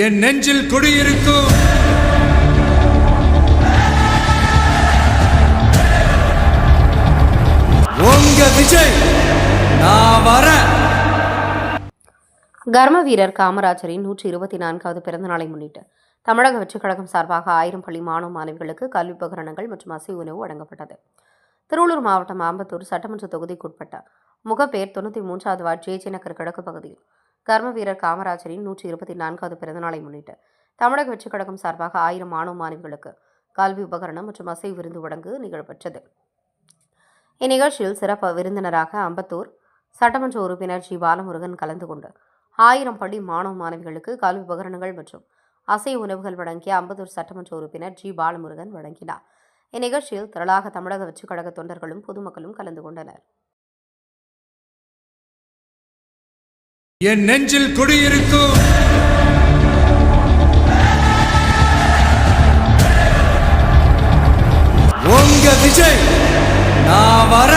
என் நெஞ்சில் குடியிருக்கும் உங்க விஜய் நான் வர. கர்ம வீரர் காமராஜரின் 124வது பிறந்த நாளை முன்னிட்டு தமிழக வெற்றிக் கழகம் சார்பாக 1000 பள்ளி மாணவ மாணவிகளுக்கு கல்வி உபகரணங்கள் மற்றும் அசைவ உணவு வழங்கப்பட்டது. திருவள்ளூர் மாவட்டம் ஆம்பத்தூர் சட்டமன்ற தொகுதிக்குட்பட்ட முகப்பேர் 93வது வார்டு ஜே நகர் கிழக்கு பகுதியில் கர்ம வீரர் காமராஜரின் 124வது பிறந்த நாளை முன்னிட்டு தமிழக வெற்றிக் கழகம் சார்பாக 1000 மாணவ மாணவிகளுக்கு கல்வி உபகரணம் மற்றும் அசைவ விருந்து வழங்கு நிகழ்ச்சியது. இந்நிகழ்ச்சியில் சிறப்பு விருந்தினராக அம்பத்தூர் சட்டமன்ற உறுப்பினர் ஜி பாலமுருகன் கலந்து கொண்டு 1000 பள்ளி மாணவ மாணவிகளுக்கு கல்வி உபகரணங்கள் மற்றும் அசைவ உணவுகள் வழங்கிய அம்பத்தூர் சட்டமன்ற உறுப்பினர் ஜி பாலமுருகன் வழங்கினார். இந்நிகழ்ச்சியில் திரளாக தமிழக வெற்றிக் கழக தொண்டர்களும் பொதுமக்களும் கலந்து கொண்டனர். என் நெஞ்சில் குடியிருக்கும் உங்க விஜய் நான் வர.